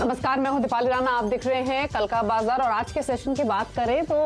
नमस्कार, मैं हूं दीपाली राणा। आप देख रहे हैं कल का बाजार। और आज के सेशन की बात करें तो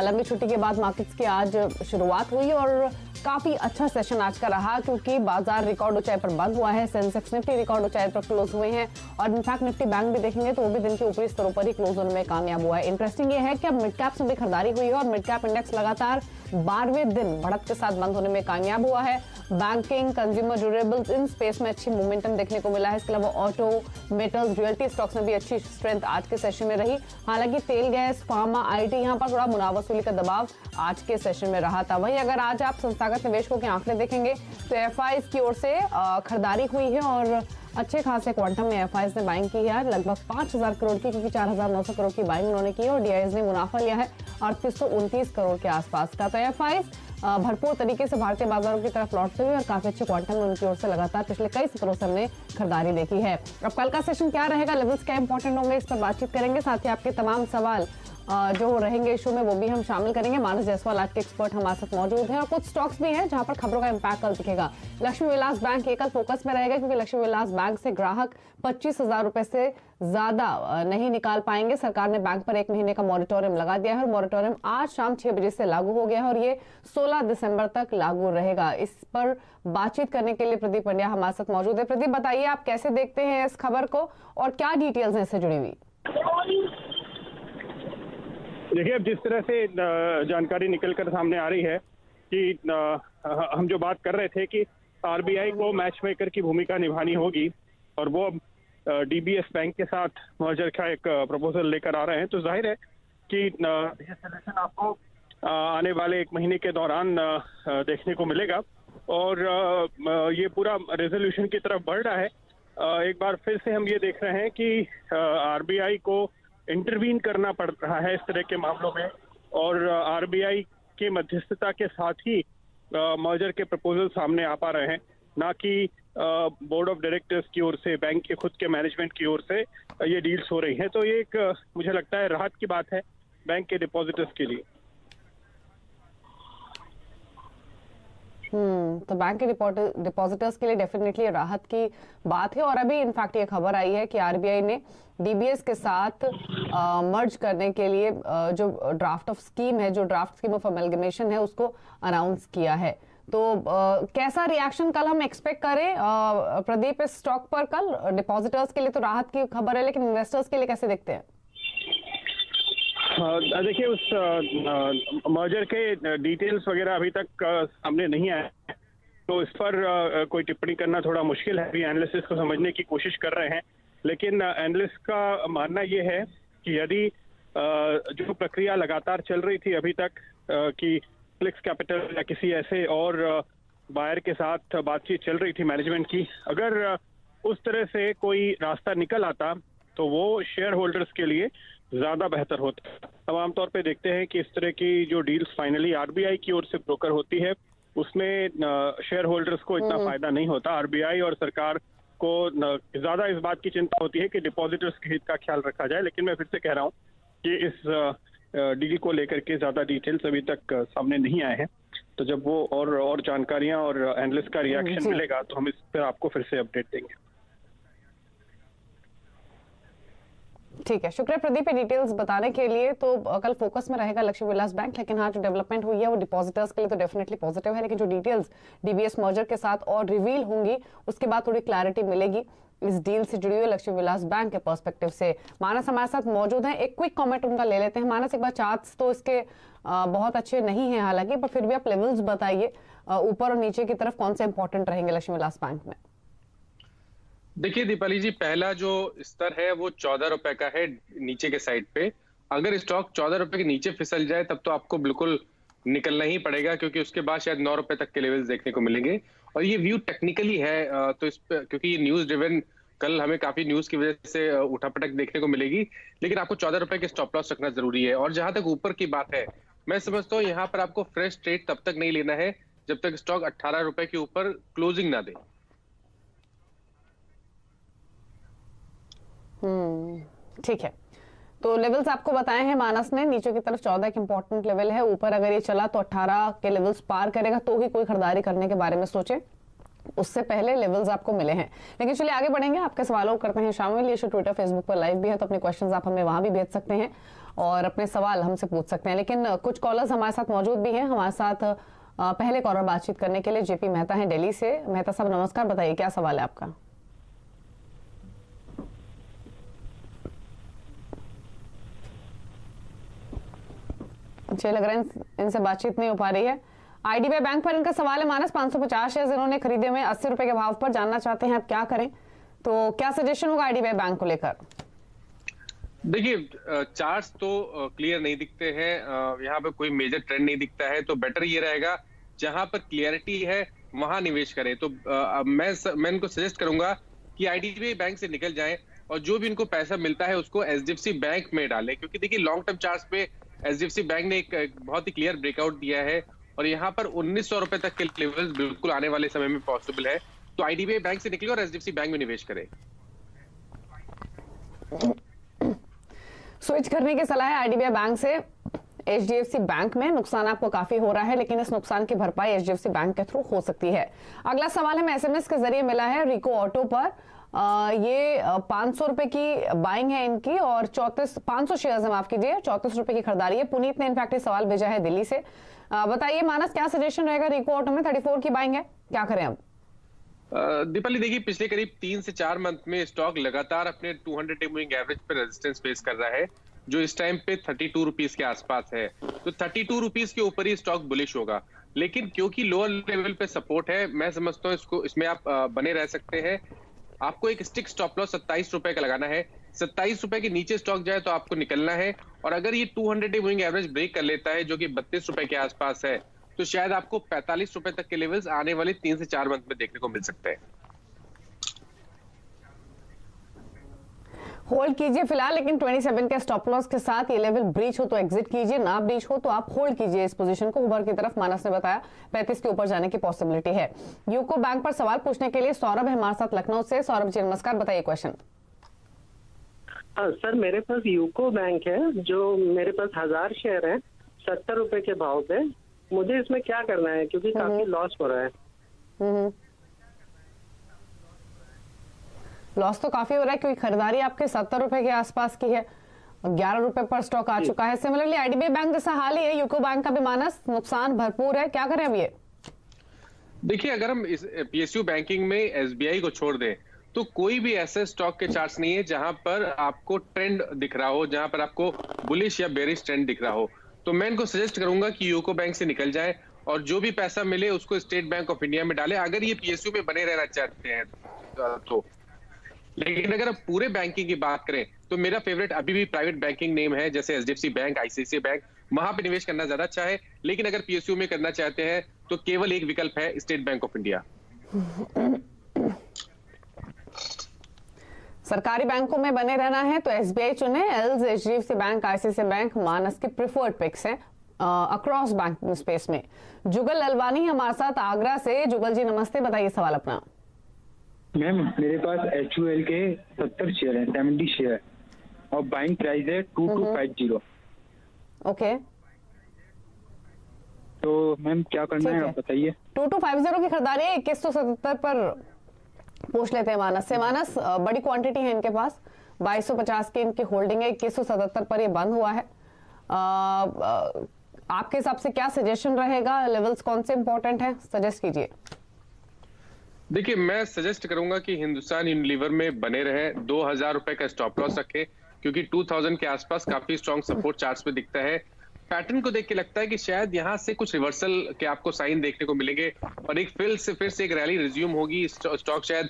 लंबी छुट्टी के बाद मार्केट्स की आज शुरुआत हुई और काफी अच्छा सेशन आज का रहा, क्योंकि बाजार रिकॉर्ड ऊंचाई पर बंद हुआ है। सेंसेक्स निफ्टी रिकॉर्ड ऊंचाई पर क्लोज हुए हैं और इनफैक्ट निफ्टी बैंक भी देखेंगे तो वो भी दिन के ऊपरी स्तरों पर ही क्लोज होने में कामयाब हुआ है। इंटरेस्टिंग ये है कि अब मिड कैप में भी खरीदारी हुई है और मिड कैप इंडेक्स लगातार 12वें दिन बढ़त के साथ बंद होने में कामयाब हुआ है। Banking, consumer durables, in space में अच्छी मोमेंटम देखने को मिला है। इसके अलावा ऑटो, मेटल्स, रियल्टी स्टॉक्स में भी अच्छी स्ट्रेंथ आज के सेशन में रही। हालांकि तेल, गैस, फार्मा, आईटी यहां पर थोड़ा मुनाफा वसूली का दबाव आज के सेशन में रहा था। वहीं अगर आज आप संस्थागत निवेशकों के आंकड़े देखेंगे तो एफआईज की ओर से खरीदारी हुई है और अच्छे खासे क्वांटम में एफआईज ने बाइंग की है, लगभग 5000 करोड़ की, क्योंकि 4900 करोड़ की बाइंग उन्होंने की है और डीआईज ने मुनाफा लिया है 3829 करोड़ के आसपास का। तो एफआईज भरपूर तरीके से भारतीय बाजारों की तरफ लौटते हुए और काफी अच्छे क्वांटम में उनकी ओर से लगातार पिछले कई सत्रों से हमने खरीदारी देखी है। अब कल का सेशन क्या रहेगा, लेवल्स क्या इंपॉर्टेंट होंगे, इस पर बातचीत करेंगे। साथ ही आपके तमाम सवाल जो रहेंगे इशू में वो भी हम शामिल करेंगे। मानस जायसवाल आज के एक्सपर्ट हमारे साथ मौजूद हैं और कुछ स्टॉक्स भी हैं जहां पर खबरों का इंपैक्ट कल दिखेगा। लक्ष्मी विलास बैंक एकल फोकस में रहेगा, क्योंकि लक्ष्मी विलास बैंक से ग्राहक 25,000 रुपए से ज्यादा नहीं निकाल पाएंगे। सरकार ने बैंक पर 1 महीने का मॉरिटोरियम लगा दिया है और मॉरिटोरियम आज शाम 6 बजे से लागू हो गया है और ये 16 दिसंबर तक लागू रहेगा। इस पर बातचीत करने के लिए प्रदीप पंड्या हमारे साथ मौजूद है। प्रदीप, बताइए आप कैसे देखते हैं इस खबर को और क्या डिटेल्स हैं इससे जुड़ी हुई? देखिए, अब जिस तरह से जानकारी निकलकर सामने आ रही है कि हम जो बात कर रहे थे कि आरबीआई को मैच मेकर की भूमिका निभानी होगी और वो डीबीएस बैंक के साथ मर्जर का एक प्रपोजल लेकर आ रहे हैं, तो जाहिर है कि ये सॉल्यूशन आपको आने वाले 1 महीने के दौरान देखने को मिलेगा और ये पूरा रेजोल्यूशन की तरफ बढ़ रहा है। एक बार फिर से हम ये देख रहे हैं कि आरबीआई को इंटरवीन करना पड़ रहा है इस तरह के मामलों में और आरबीआई के मध्यस्थता के साथ ही मर्जर के प्रपोजल सामने आ पा रहे हैं, ना कि बोर्ड ऑफ डायरेक्टर्स की ओर से, बैंक के खुद के मैनेजमेंट की ओर से ये डील्स हो रही हैं। तो ये एक मुझे लगता है राहत की बात है बैंक के डिपॉजिटर्स के लिए। तो बैंक के डिपॉजिटर्स के लिए डेफिनेटली राहत की बात है। और अभी इनफैक्ट ये खबर आई है कि आरबीआई ने डीबीएस के साथ मर्ज करने के लिए जो ड्राफ्ट ऑफ स्कीम है, जो ड्राफ्ट स्कीम ऑफ अमेलगमेशन है, उसको अनाउंस किया है। तो कैसा रिएक्शन कल हम एक्सपेक्ट करें प्रदीप इस स्टॉक पर? कल डिपॉजिटर्स के लिए तो राहत की खबर है, लेकिन इन्वेस्टर्स के लिए कैसे देखते हैं? देखिए, उस मर्जर के डिटेल्स वगैरह अभी तक सामने नहीं आए, तो इस पर कोई टिप्पणी करना थोड़ा मुश्किल है। अभी एनालिसिस को समझने की कोशिश कर रहे हैं, लेकिन एनालिस्ट का मानना ये है कि यदि जो प्रक्रिया लगातार चल रही थी अभी तक कि फ्लिक्स कैपिटल या किसी ऐसे और बायर के साथ बातचीत चल रही थी मैनेजमेंट की, अगर उस तरह से कोई रास्ता निकल आता तो वो शेयर होल्डर्स के लिए ज्यादा बेहतर होता है। अब आमतौर पे देखते हैं कि इस तरह की जो डील्स फाइनली आरबीआई की ओर से ब्रोकर होती है, उसमें शेयर होल्डर्स को इतना फायदा नहीं होता। आरबीआई और सरकार को ज्यादा इस बात की चिंता होती है कि डिपॉजिटर्स के हित का ख्याल रखा जाए। लेकिन मैं फिर से कह रहा हूँ कि इस डील को लेकर के ज्यादा डिटेल्स अभी तक सामने नहीं आए हैं, तो जब वो और जानकारियां और एनालिस्ट का रिएक्शन मिलेगा तो हम इस पर आपको फिर से अपडेट देंगे। ठीक है, शुक्रिया प्रदीप डिटेल्स बताने के लिए। तो कल फोकस में रहेगा लक्ष्मी विलास बैंक, लेकिन हाँ, जो डेवलपमेंट हुई है वो डिपॉजिटर्स के लिए तो डेफिनेटली पॉजिटिव है, लेकिन जो डिटेल्स डीबीएस मर्जर के साथ और रिवील होंगी उसके बाद थोड़ी क्लैरिटी मिलेगी इस डील से जुड़ी हुई लक्ष्मी विलास बैंक के पर्सपेक्टिव से। मानस हमारे साथ मौजूद हैं, एक क्विक कमेंट उनका ले लेते हैं। मानस, एक बार चार्ट्स तो इसके बहुत अच्छे नहीं है हालांकि, पर फिर भी आप लेवल्स बताइए ऊपर और नीचे की तरफ कौन से इंपॉर्टेंट रहेंगे लक्ष्मी विलास बैंक में? देखिए दीपाली जी, पहला जो स्तर है वो 14 रुपए का है नीचे के साइड पे। अगर स्टॉक 14 रुपए के नीचे फिसल जाए तब तो आपको बिल्कुल निकलना ही पड़ेगा, क्योंकि उसके बाद शायद 9 रुपए तक के लेवल्स देखने को मिलेंगे। और ये व्यू टेक्निकली है, तो इस पे क्योंकि ये न्यूज ड्रिवन, कल हमें काफी न्यूज की वजह से उठापटक देखने को मिलेगी, लेकिन आपको 14 रुपए के स्टॉप लॉस रखना जरूरी है। और जहां तक ऊपर की बात है, मैं समझता हूँ यहाँ पर आपको फ्रेश ट्रेड तब तक नहीं लेना है जब तक स्टॉक 18 रुपए के ऊपर क्लोजिंग ना दे। ठीक है, तो लेवल्स आपको बताए हैं मानस ने। नीचे की तरफ 14 एक इंपॉर्टेंट लेवल है, ऊपर अगर ये चला तो 18 के लेवल्स पार करेगा तो ही कोई खरीदारी करने के बारे में सोचे। उससे पहले लेवल्स आपको मिले हैं। लेकिन चलिए आगे बढ़ेंगे, आपके सवालों करते हैं शामिल। ये शो ट्विटर फेसबुक पर लाइव भी है, तो अपने क्वेश्चंस आप हमें वहां भी भेज सकते हैं और अपने सवाल हमसे पूछ सकते हैं। लेकिन कुछ कॉलर्स हमारे साथ मौजूद भी हैं। हमारे साथ पहले कॉलर बातचीत करने के लिए जेपी मेहता हैं दिल्ली से। मेहता साहब नमस्कार, बताइए क्या सवाल है आपका। मुझे लग रहा है इनसे बातचीत नहीं हो पा रही है। आईडीबीआई बैंक पर इनका सवाल है। मानस 550 शेयर इन्होंने खरीदे हुए 80 रुपए के भाव पर, जानना चाहते हैं आप क्या करें, तो क्या सजेशन होगा आईडीबीआई बैंक को लेकर। देखिए चार्ट्स तो क्लियर नहीं दिखते हैं, यहाँ पे कोई मेजर ट्रेंड नहीं दिखता है, तो बेटर ये रहेगा जहां पर क्लियरिटी है वहां निवेश करें। तो मैं इनको सजेस्ट करूंगा कि आईडीबीआई बैंक से निकल जाएं और जो भी इनको पैसा मिलता है उसको एचडीएफसी बैंक में डालें, क्योंकि देखिए लॉन्ग टर्म चार्ट्स पे एचडीएफसी बैंक ने एक बहुत ही क्लियर ब्रेकआउट दिया है और यहाँ पर 1900 रुपए तक के लेवल्स बिल्कुल आने वाले समय में पॉसिबल है। तो आईडीबीआई बैंक से निकले और एचडीएफसी बैंक में निवेश करें। स्विच करने की सलाह है आईडीबीआई बैंक से एचडीएफसी बैंक में। नुकसान आपको काफी हो रहा है, लेकिन इस नुकसान की भरपाई एचडीएफसी बैंक के थ्रू हो सकती है। अगला सवाल हमें एसएमएस के जरिए मिला है रिको ऑटो पर। ये 500 रुपए की बाइंग है इनकी और 500 शेयर्स है, माफ कीजिए, 34 रुपए की खरीदारी है। पुनीत ने इनफैक्ट सवाल भेजा है दिल्ली से। बताइए मानस, क्या सजेशन रहेगा। रिको ऑटो में 34 की बाइंग है, क्या करें अब। दीपाली देखिए पिछले करीब 3 से 4 मंथ में स्टॉक लगातार अपने 200 डे मूविंग एवरेज पे रेजिस्टेंस फेस कर रहा है, जो इस टाइम पे 32 रुपीस के आसपास है। तो 32 रुपीस के ऊपर ही स्टॉक बुलिश होगा, लेकिन क्योंकि लोअर लेवल पे सपोर्ट है, मैं समझता हूँ इसमें आप बने रह सकते हैं। आपको एक स्टिक स्टॉप लॉस 27 रुपए का लगाना है। 27 रुपए के नीचे स्टॉक जाए तो आपको निकलना है, और अगर ये 200 डे मूविंग एवरेज ब्रेक कर लेता है जो कि 32 रुपए के आसपास है, तो शायद आपको 45 रुपए तक के लेवल्स आने वाले 3 से 4 मंथ में देखने को मिल सकते हैं। होल्ड कीजिए फिलहाल, लेकिन 27 के स्टॉप लॉस के साथ ये लेवल ब्रीच हो तो एग्जिट कीजिए, ना ब्रीच हो तो आप होल्ड कीजिए इस पोजीशन को। ऊपर की तरफ मानस ने बताया 35 के ऊपर जाने की पॉसिबिलिटी है। यूको बैंक पर सवाल पूछने के लिए सौरभ है हमारे साथ लखनऊ से। सौरभ जी नमस्कार, बताइए क्वेश्चन। सर मेरे पास यूको बैंक है, जो मेरे पास 1000 शेयर है 70 रुपए के भाव पे। मुझे इसमें क्या करना है, क्योंकि काफी लॉस हो रहा है। लॉस तो काफी हो रहा है क्योंकि खरीदारी आपके 70 रुपए के आसपास की है, 11 रुपए पर स्टॉक आ चुका है। सिमिलरली आईडीबीआई बैंक जैसा हाल ही है, यूको बैंक का भी मानस नुकसान भरपूर है, क्या करें अब ये। देखिए अगर हम इस पीएसयू बैंकिंग में एसबीआई को छोड़ दें तो कोई भी ऐसे स्टॉक के चार्ट्स नहीं है जहां पर आपको ट्रेंड दिख रहा हो, जहां पर आपको बुलिश या बेरिश ट्रेंड दिख रहा हो। तो मैं इनको सजेस्ट करूंगा कि यूको बैंक से निकल जाए और जो भी पैसा मिले उसको स्टेट बैंक ऑफ इंडिया में डाले, अगर ये पीएसयू में बने रहना चाहते हैं तो। लेकिन अगर आप पूरे बैंकिंग की बात करें तो मेरा फेवरेट अभी भी प्राइवेट बैंकिंग नेम है, जैसे एचडीएफसी बैंक, आईसीआईसीआई बैंक, वहां पे निवेश करना ज्यादा अच्छा है। लेकिन अगर पीएसयू में करना चाहते हैं तो केवल एक विकल्प है, स्टेट बैंक ऑफ इंडिया। सरकारी बैंकों में बने रहना है तो एसबीआई चुने, else HDFC bank, ICICI bank Manas की प्रिफर्ड पिक्स हैं अक्रॉस बैंकिंग स्पेस में। जुगल ललवानी हमारे साथ आगरा से। जुगल जी नमस्ते, बताइए सवाल अपना। मैम मेरे पास HUL के 70 शेयर है, 70 शेयर और बाइंग प्राइस है 2250। ओके, तो मैम क्या करना है आप बताइए। 2250 की खरीदारी 2177 पर पूछ लेते हैं मानस से। मानस बड़ी क्वांटिटी है इनके पास, 2250 की इनकी होल्डिंग है, 2177 पर ये बंद हुआ है। आपके हिसाब से क्या सजेशन रहेगा, लेवल्स कौन से इंपॉर्टेंट है, सजेस्ट कीजिए। देखिए मैं सजेस्ट करूंगा कि हिंदुस्तान यूनिलीवर में बने रहे, 2000 रुपए का स्टॉप लॉस रखें, क्योंकि 2000 के आसपास काफी स्ट्रॉन्ग सपोर्ट चार्ट्स में दिखता है। पैटर्न को देख के लगता है कि शायद यहां से कुछ रिवर्सल के आपको साइन देखने को मिलेंगे और एक फिर से एक रैली रिज्यूम होगी। स्टॉक शायद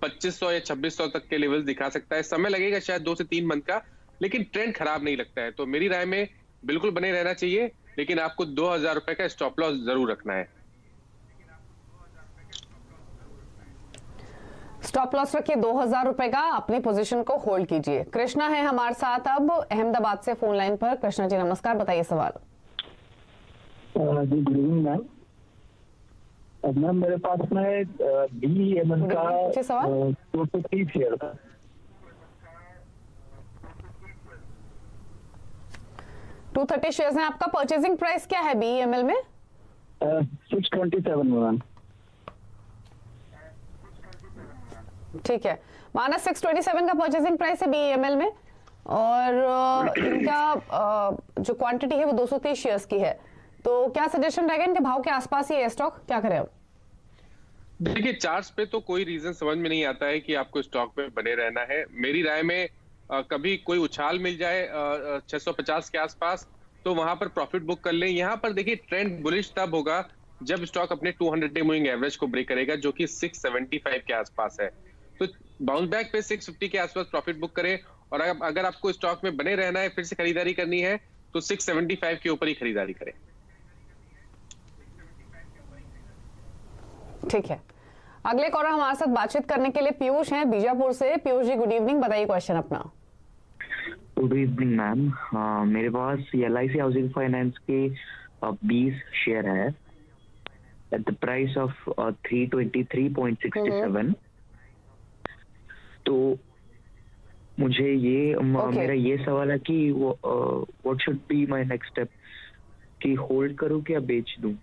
2500 या 2600 तक के लेवल्स दिखा सकता है। समय लगेगा शायद 2 से 3 मंथ का, लेकिन ट्रेंड खराब नहीं लगता है। तो मेरी राय में बिल्कुल बने रहना चाहिए, लेकिन आपको 2000 रुपए का स्टॉप लॉस जरूर रखना है। स्टॉप लॉस रखिए 2000 रुपए का, अपनी पोजीशन को होल्ड कीजिए। कृष्णा है हमारे साथ अब अहमदाबाद से फोन लाइन पर। कृष्णा जी नमस्कार, बताइए सवाल। जी गुड इवनिंग मैम। मैम मेरे पास में BEML का 230 शेयर था। 230 शेयर्स हैं आपका। परचेजिंग प्राइस क्या है BEML में? 627 मैम। ठीक है, माइनस 627 का परचेसिंग प्राइस है BEML में, और इनका जो क्वांटिटी है वो 230 शेयर्स की है। तो क्या सजेशन रहेगा, इनके भाव के आसपास ही है स्टॉक, क्या करें अब? देखिए चार्ट्स पे तो कोई रीजन समझ में नहीं आता है कि आपको स्टॉक में बने रहना है। मेरी राय में कभी कोई उछाल मिल जाए 650 के आसपास तो वहां पर प्रॉफिट बुक कर लें। यहाँ पर देखिए ट्रेंड बुलिश तब होगा जब स्टॉक अपने 200 डे मूविंग एवरेज को ब्रेक करेगा, जो कि 675 के आसपास है। तो बाउंस बैक पे 650 के आसपास प्रॉफिट बुक करें, और अगर आपको स्टॉक में बने रहना है, फिर से खरीदारी करनी है, तो 675 के ऊपर ही खरीदारी करें। ठीक है, अगले कॉलर हमारे साथ बातचीत करने के लिए पीयूष हैं बीजापुर से। पीयूष जी गुड इवनिंग, बताइए क्वेश्चन अपना। गुड इवनिंग मैम, मेरे पास LIC हाउसिंग फाइनेंस के 20 शेयर है एट द प्राइस ऑफ 323.67। तो मुझे ये मेरा ये सवाल है कि what should be my next step, कि होल्ड करूं क्या बेच दूं?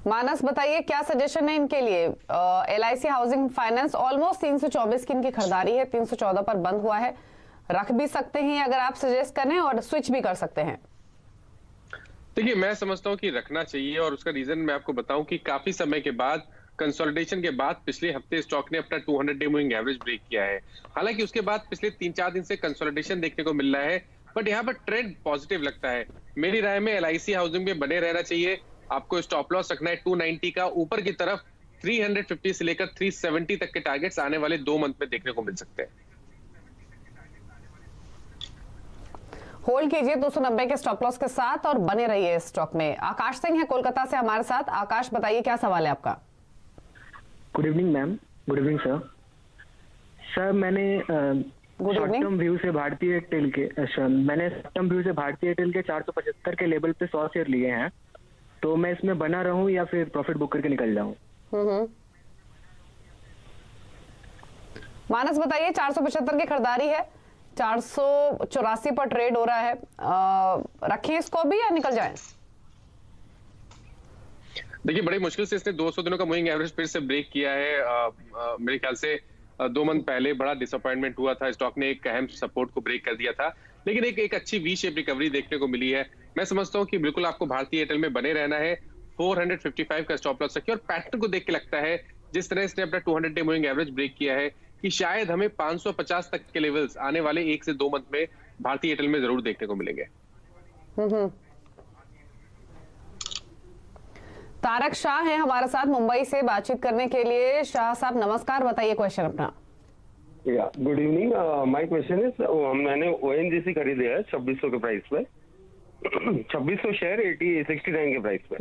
मानस बताइए क्या सजेशन है इनके लिए। LIC हाउसिंग फाइनेंस ऑलमोस्ट 324 की इनकी खरीदारी है, 314 पर बंद हुआ है। रख भी सकते हैं अगर आप सजेस्ट करें, और स्विच भी कर सकते हैं। देखिए मैं समझता हूं कि रखना चाहिए, और उसका रीजन मैं आपको बताऊं कि काफी समय के बाद, कंसोलिडेशन के बाद पिछले हफ्ते स्टॉक ने अपना 200 डे मूविंग एवरेज ब्रेक किया है। हालांकि उसके बाद पिछले 3-4 दिन से कंसोलिडेशन देखने को मिल रहा है, बट यहाँ पर ट्रेंड पॉजिटिव लगता है। मेरी राय में LIC हाउसिंग में बने रहना चाहिए। आपको स्टॉप लॉस रखना है 290 का, ऊपर की तरफ 350 से लेकर 370 तक के टारगेट्स आने वाले 2 मंथ में देखने को मिल सकते हैं। होल्ड कीजिए 290 के स्टॉप लॉस के साथ और बने रहिए स्टॉक में। आकाश सिंह है कोलकाता से हमारे साथ। आकाश बताइए क्या सवाल है आपका। Good evening ma'am. Good evening sir. Sir मैंने शॉर्ट टर्म व्यू से भारतीय एयरटेल के 475 के लेवल पे 100 शेयर लिए हैं, तो मैं इसमें बना रहूं या फिर प्रॉफिट बुक करके निकल जाऊं? मानस बताइए 475 की खरीदारी है, 484 पर ट्रेड हो रहा है, रखें इसको भी या निकल जाएं? देखिए बड़ी मुश्किल से इसने 200 दिनों का मूविंग एवरेज फिर से ब्रेक किया है। मेरे ख्याल से 2 मंथ पहले बड़ा डिसअपॉइंटमेंट हुआ था, स्टॉक ने एक अहम सपोर्ट को ब्रेक कर दिया था, लेकिन एक अच्छी वी शेप रिकवरी देखने को मिली है। मैं समझता हूं कि बिल्कुल आपको भारतीय एयरटेल में बने रहना है। 455 का स्टॉप लॉस रखिए, और पैटर्न को देख के लगता है जिस तरह इसने अपना 200 डे मूविंग एवरेज ब्रेक किया है कि शायद हमें 550 तक के लेवल्स आने वाले 1 से 2 मंथ में भारतीय एयरटेल में जरूर देखने को मिलेंगे। तारक शाह है हमारे साथ मुंबई से बातचीत करने के लिए। शाह साहब नमस्कार, बताइए क्वेश्चन अपना। Good evening. My question is, मैंने ONGC खरीदे है 2600 के प्राइस पे, 2600 शेयर 69 के प्राइस पे।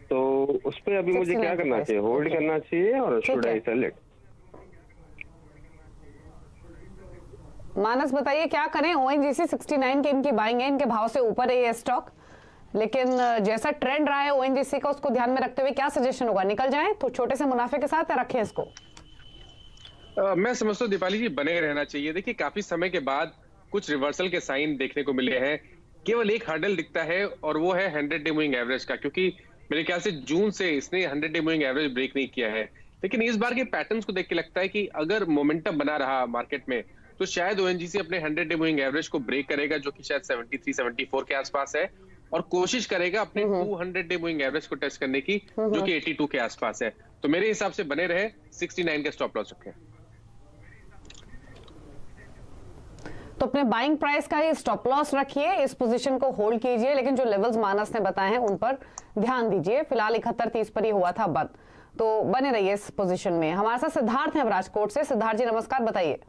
तो उस पे अभी मुझे क्या करना चाहिए, होल्ड करना चाहिए और शुड आई सेल इट? मानस बताइए क्या करें। ONGC 69 के इनकी बाइंग है, इनके भाव से ऊपर है ये स्टॉक, लेकिन जैसा ट्रेंड रहा है ONGC का उसको ध्यान में रखते हुए क्या सजेशन होगा, निकल जाएं तो छोटे से मुनाफे के साथ, या रखें इसको? मैं समझता हूँ दीपाली जी बने रहना चाहिए। देखिए काफी समय के बाद कुछ रिवर्सल के साइन देखने को मिले हैं। केवल एक हर्डल दिखता है और वो है 100 डे मूविंग एवरेज का, क्योंकि मेरे ख्याल से जून से इसने 100 डे मूविंग एवरेज ब्रेक नहीं किया है। लेकिन इस बार के पैटर्न्स को देख के लगता है कि अगर मोमेंटम बना रहा मार्केट में तो शायद ONGC अपने 100 डे मूविंग एवरेज को ब्रेक करेगा, जो कि शायद 73-74 के आसपास है, और कोशिश करेगा अपने 200 डे मूविंग एवरेज को टेस्ट करने की, जो कि 82 के आसपास है। तो मेरे हिसाब से बने रहे, 69 का स्टॉप लॉस रखें। तो अपने बाइंग प्राइस का ही स्टॉप लॉस रखिए, इस पोजीशन को होल्ड कीजिए, लेकिन जो लेवल्स मानस ने बताए हैं उन पर ध्यान दीजिए। फिलहाल 71-30 पर ही हुआ था बंद, तो बने रहिए इस पोजीशन में। हमारे साथ सिद्धार्थ हैं राजकोट से। सिद्धार्थ जी नमस्कार, बताइए।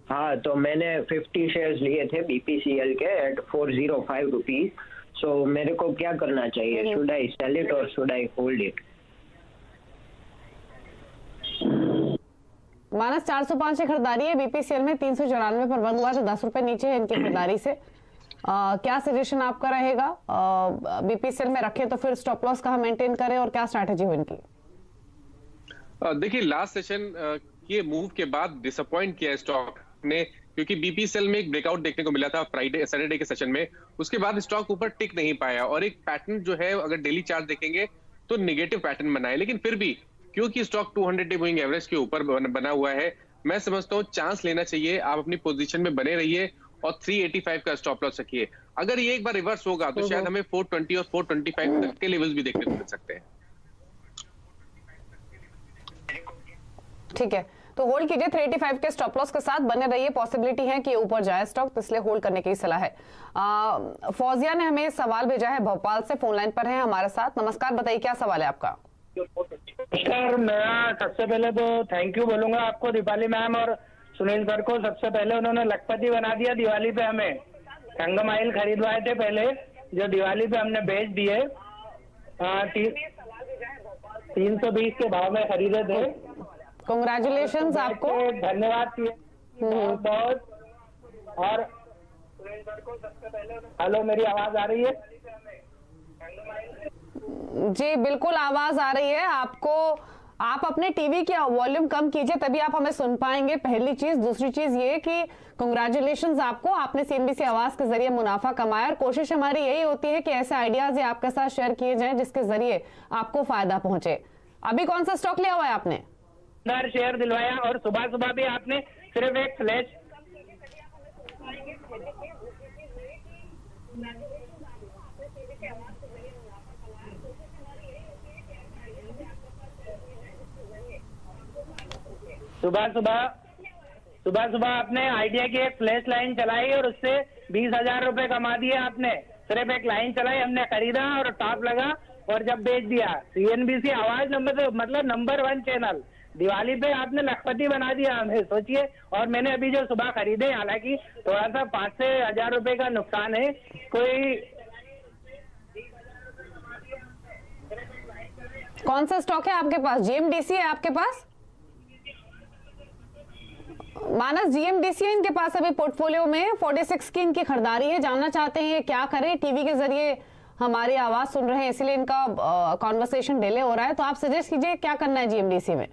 हाँ, तो मैंने 50 शेयर्स लिए थे BPCL के एट 405 रुपीज। सो मेरे को क्या करना चाहिए, शुड आई सेल इट और शुड आई होल्ड इट? मानस 405 की खरीदारी है, BPCL में 394 पर बंद हुआ, तो 10 रुपए नीचे है इनकी खरीदारी से। क्या सजेशन आपका रहेगा? BPCL में रखें तो फिर स्टॉप लॉस कहाँ मेंटेन करें, और क्या स्ट्रैटेजी हो इनकी? देखिए लास्ट सेशन के मूव के बाद डिसअपॉइंट किया स्टॉक ने, क्योंकि BPCL में एक ब्रेकआउट देखने को मिला था सैटरडे के सेशन में। उसके बाद स्टॉक ऊपर टिक नहीं पाया, और एक पैटर्न जो है अगर डेली चार्ट देखेंगे तो निगेटिव पैटर्न बनाए। लेकिन फिर भी क्योंकि स्टॉक 200 डे मूविंग एवरेज के ऊपर बना हुआ है, मैं समझता हूँ चांस लेना चाहिए। आप अपनी पोजीशन में बने रहिए और 385 का स्टॉप लॉस रखिए। अगर ये एक बार रिवर्स होगा तो शायद हमें 420 और 425 तक के लेवल्स भी देखने को मिल सकते हैं। ठीक है, तो होल्ड कीजिए 385 के स्टॉप लॉस के साथ बने रहिए। पॉसिबिलिटी है कि ऊपर जाए स्टॉक, तो इसलिए होल्ड करने की सलाह है। फौजिया ने हमें सवाल भेजा है, भोपाल से, फोन लाइन पर है हमारे साथ। नमस्कार, बताइए क्या सवाल है आपका। नमस्कार, मैं सबसे पहले तो थैंक यू बोलूंगा आपको, दीपाली मैम और सुनील सर को। सबसे पहले उन्होंने लखपति बना दिया दिवाली पे। हमें संगम ऑयल खरीदवाए थे पहले, जो दिवाली पे हमने बेच दिए। 320 के भाव में खरीदे थे। कांग्रेचुलेशंस आपको, धन्यवाद बहुत। और हेलो, मेरी आवाज आ रही है? जी बिल्कुल आवाज आ रही है आपको। आप अपने टीवी की वॉल्यूम कम कीजिए, तभी आप हमें सुन पाएंगे, पहली चीज। दूसरी चीज ये कि कांग्रेचुलेशंस आपको, आपने सीएनबीसी आवाज के जरिए मुनाफा कमाया। और कोशिश हमारी यही होती है कि ऐसे आइडियाज आपके साथ शेयर किए जाएं जिसके जरिए आपको फायदा पहुंचे। अभी कौन सा स्टॉक लिया हुआ है आपने? शेयर दिलवाया, और सुबह सुबह भी आपने सिर्फ एक फ्लैश। सुबह सुबह आपने आइडिया की एक फ्लैश लाइन चलाई और उससे 20,000 रुपए कमा दिए आपने। सिर्फ एक लाइन चलाई, हमने खरीदा और टॉप लगा और जब बेच दिया। सीएनबीसी आवाज नंबर 1 चैनल। दिवाली पे आपने लखपति बना दिया हमें, सोचिए। और मैंने अभी जो सुबह खरीदे, हालांकि थोड़ा सा 5 से 1,000 रुपए का नुकसान है। कोई कौन सा स्टॉक है आपके पास? जीएमडीसी है आपके पास? मानस, जीएमडीसी है इनके पास अभी पोर्टफोलियो में। 46 की इनकी खरीदारी है। जानना चाहते हैं क्या करें? टीवी के जरिए हमारी आवाज सुन रहे हैं, इसलिए इनका कॉन्वर्सेशन डिले हो रहा है। तो आप सजेस्ट कीजिए क्या करना है जीएमडीसी में।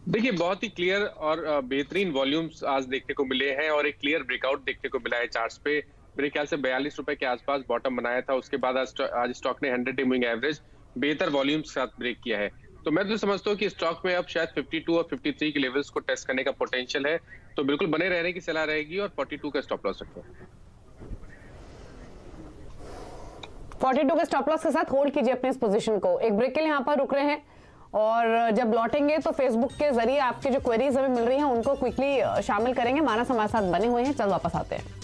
देखिए, बहुत ही क्लियर और बेहतरीन वॉल्यूम्स आज देखने को मिले हैं और एक क्लियर ब्रेकआउट देखने को मिला है चार्ट्स पे। मेरे ख्याल से 42 रुपए के आसपास बॉटम बनाया था। उसके बाद आज स्टॉक ने 100 डे मूविंग एवरेज बेहतर वॉल्यूम के साथ ब्रेक किया है। तो मैं तो समझता हूँ कि स्टॉक में अब शायद 52 और 53 के लेवल्स को टेस्ट करने का पोटेंशियल है। तो बिल्कुल बने रहने की सलाह रहेगी और 42 का स्टॉप लॉस रखें। 42 के स्टॉप लॉस के साथ होल्ड कीजिए अपने इस पोजीशन को। एक ब्रेक के लिए यहाँ पर रुक रहे हैं और जब लौटेंगे तो फेसबुक के जरिए आपकी जो क्वेरीज हमें मिल रही हैं उनको क्विकली शामिल करेंगे। मानस हमारे साथ बने हुए हैं, चल वापस आते हैं।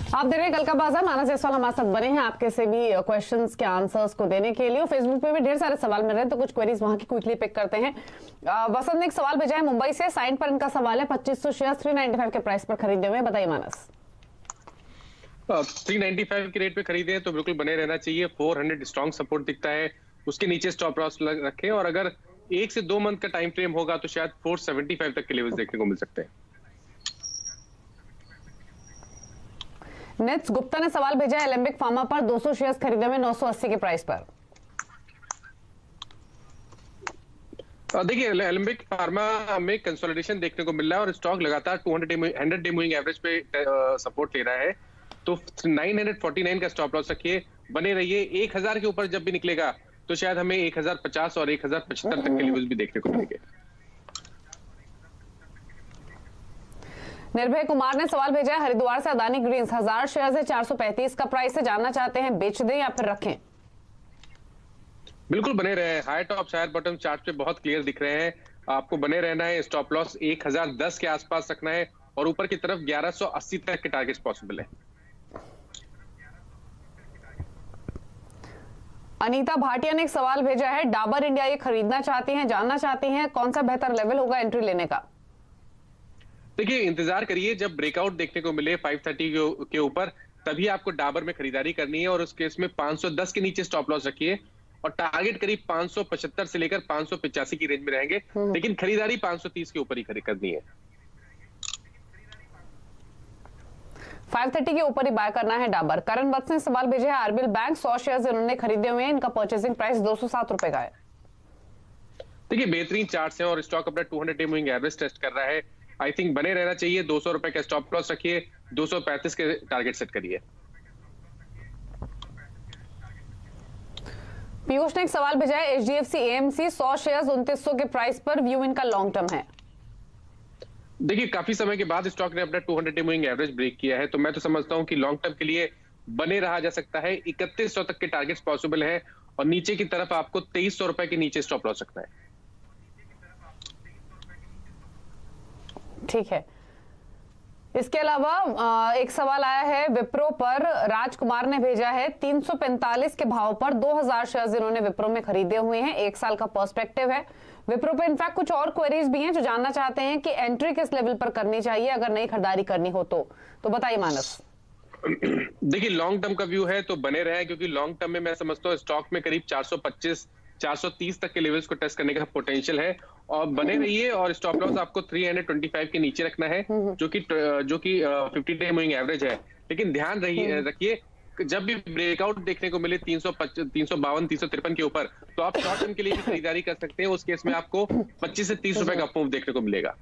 आप देख रहे हैं कल का बाजार। मानस जायसवाल हमारे साथ बने हैं आपके से भी क्वेश्चंस के आंसर्स को देने के लिए। फेसबुक पे भी ढेर सारे सवाल मिल रहे हैं, तो कुछ क्वेरीज वहां की क्विकली पिक करते हैं। वसंत ने एक सवाल भेजा है मुंबई से। साइन पर इनका सवाल है, 2500 शेयर 395 के प्राइस पर खरीदे हुए। बताइए मानस। 395 के रेट पे खरीदे हैं तो बिल्कुल बने रहना चाहिए। 400 स्ट्रॉन्ग सपोर्ट दिखता है, उसके नीचे स्टॉप लॉस रखें। और अगर 1 से 2 मंथ का टाइम फ्रेम होगा तो शायद 475 तक के लेवल्स देखने को मिल सकते हैं। नेट्स गुप्ता ने सवाल भेजा है एलेंबिक फार्मा पर 200 शेयर्स खरीदे हुए 980 के प्राइस पर। देखिए, एलेंबिक फार्मा में कंसोलिडेशन देखने को मिल रहा है और स्टॉक लगातार 100 डे मूविंग एवरेज पे सपोर्ट ले रहा है। तो 949 का स्टॉप लॉस रखिए, बने रहिए। 1000 के ऊपर जब भी निकलेगा तो शायद हमें 1050 और 1075 तक के लेवल्स भी देखने को मिलेंगे। निर्भय कुमार ने सवाल भेजा है हरिद्वार से। अदानी ग्रीन्स 1000 शेयर्स है, 435 का प्राइस है। जानना चाहते हैं बेच दें या फिर रखें? बिल्कुल बने रहे। High top higher bottom chart पे बहुत क्लियर दिख रहे हैं। आपको बने रहना है। स्टॉप लॉस 1010 के आसपास रखना है और ऊपर की तरफ 1180 तक के टारगेट्स पॉसिबल है। अनीता भाटिया ने एक सवाल भेजा है, डाबर इंडिया ये खरीदना चाहती हैं, जानना चाहती हैं कौन सा बेहतर लेवल होगा एंट्री लेने का। देखिए, इंतजार करिए, जब ब्रेकआउट देखने को मिले 530 के ऊपर तभी आपको डाबर में खरीदारी करनी है। और उस केस में 510 के नीचे स्टॉप लॉस रखिए और टारगेट करीब 575 से लेकर 585 की रेंज में रहेंगे। लेकिन खरीदारी 530 के ऊपर ही करनी है। 530 के ऊपर ही बाय करना है डाबर। करण वत्स ने सवाल भेजा है आरबीएल बैंक 100 शेयर्स इन्होंने खरीदे हुए हैं, इनका परचेसिंग प्राइस 207 रुपए का है। देखिए बेहतरीन चार्ट्स हैं और स्टॉक अपना 200 डे मूविंग एवरेज टेस्ट कर रहा है। आई थिंक बने रहना चाहिए। 200 रुपए का स्टॉप लॉस रखिए, 235 के टारगेट सेट करिए। पीयूष ने एक सवाल भेजा है, HDFC AMC 100 शेयर्स 2900 के प्राइस पर, व्यू इनका लॉन्ग टर्म है। देखिए काफी समय के बाद स्टॉक ने अपना 200 डे मूविंग एवरेज ब्रेक किया है, तो मैं तो समझता हूं कि लॉन्ग टर्म के लिए बने रहा जा सकता है। 3100 तक के टारगेट्स पॉसिबल है और नीचे की तरफ आपको 2300 रुपए के नीचे स्टॉप लॉस सकता है। ठीक है। इसके अलावा एक सवाल आया है विप्रो पर, राजकुमार ने भेजा है 345 के भाव पर 2000 शेयर्स इन्होंने विप्रो में खरीदे हुए हैं। 1 साल का पर्सपेक्टिव है विप्रो पे। इनफैक्ट कुछ और क्वेरीज भी हैं जो जानना चाहते हैं कि एंट्री किस लेवल पर करनी चाहिए अगर नई खरीदारी करनी हो तो बताइए मानस। देखिए लॉन्ग टर्म का व्यू है तो बने रहे, क्योंकि लॉन्ग टर्म में मैं समझता हूँ स्टॉक में करीब 425 430 तक के लेवल्स को टेस्ट करने का पोटेंशियल है और बने रहिए। और स्टॉप लॉस आपको 325 के नीचे रखना है, जो कि 50 डे मूविंग एवरेज है। लेकिन ध्यान रखिए जब भी ब्रेकआउट देखने को मिले 352 353 के ऊपर, तो आप शॉर्ट टर्म के लिए भी खरीदारी कर सकते हैं। उस केस में आपको 25 से 30 रुपए का मूव देखने को मिलेगा।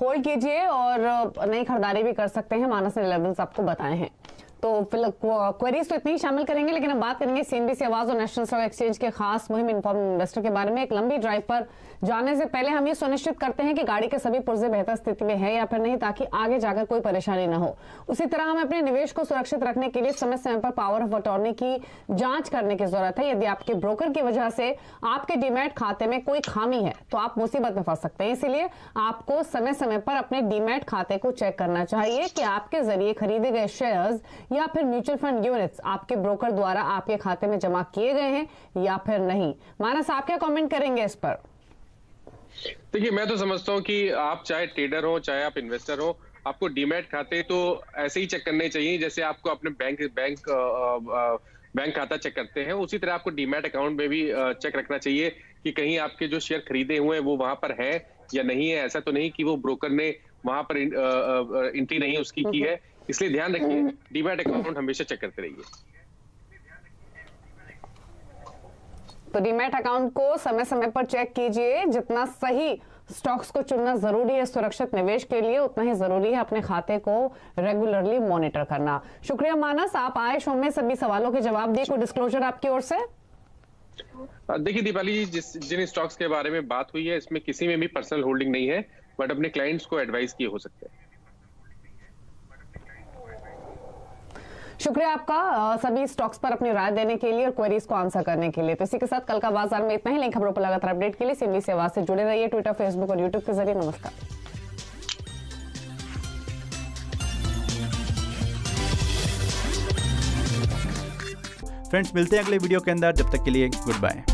होल्ड कीजिए और नई खरीदारी भी कर सकते हैं। मानस ने लेवल्स आपको बताए हैं। तो फिलहाल क्वेरीज तो इतनी ही शामिल करेंगे, लेकिन अब बात करेंगे CNBC आवाज और नेशनल स्टॉक एक्सचेंज के खास मुहिम इन्फॉर्म्ड इन्वेस्टर के बारे में। एक लंबी ड्राइव पर जाने से पहले हम ये सुनिश्चित करते हैं कि गाड़ी के सभी पुर्जे बेहतर स्थिति में है या फिर नहीं, ताकि आगे जाकर कोई परेशानी ना हो। उसी तरह हमें अपने निवेश को सुरक्षित रखने के लिए समय समय पर पावर ऑफ अटॉर्नी की जांच करने की जरूरत है। यदि आपके ब्रोकर की वजह से आपके डीमैट खाते में कोई खामी है तो आप मुसीबत में फंस सकते हैं। इसीलिए आपको समय समय पर अपने डीमैट खाते को चेक करना चाहिए कि आपके जरिए खरीदे गए शेयर्स या फिर म्यूचुअल फंड यूनिट्स आपके ब्रोकर द्वारा आपके खाते में जमा किए गए हैं या फिर नहीं। मानस, आप क्या कमेंट करेंगे इस पर? देखिए मैं तो समझता हूं कि आप चाहे ट्रेडर हो चाहे आप इन्वेस्टर हो, आपको डीमैट खाते तो ऐसे ही चेक करने चाहिए जैसे आपको अपने बैंक खाता चेक करते हैं। उसी तरह आपको डीमैट अकाउंट में भी चेक रखना चाहिए कि कहीं आपके जो शेयर खरीदे हुए हैं वो वहां पर है या नहीं है। ऐसा तो नहीं कि वो ब्रोकर ने वहां पर एंट्री नहीं उसकी की है। इसलिए ध्यान रखिए, डीमैट अकाउंट हमेशा चेक करते रहिए। तो डीमैट अकाउंट को समय समय पर चेक कीजिए। जितना सही स्टॉक्स को चुनना जरूरी है सुरक्षित निवेश के लिए, उतना ही जरूरी है अपने खाते को रेगुलरली मॉनिटर करना। शुक्रिया मानस, आप आए शो में सभी सवालों के जवाब दिए। कोई डिस्क्लोजर आपकी ओर से? देखिए दीपाली जी, जिन स्टॉक्स के बारे में बात हुई है इसमें किसी में भी पर्सनल होल्डिंग नहीं है, बट अपने क्लाइंट्स को एडवाइस किए हो सकते हैं। शुक्रिया आपका सभी स्टॉक्स पर अपनी राय देने के लिए और क्वेरीज को आंसर करने के लिए। तो इसी के साथ कल का बाजार में इतना ही। नई खबरों पर लगातार अपडेट के लिए CNBC आवाज से जुड़े रहिए, ट्विटर, फेसबुक और यूट्यूब के जरिए। नमस्कार फ्रेंड्स, मिलते हैं अगले वीडियो के अंदर। जब तक के लिए गुड बाय।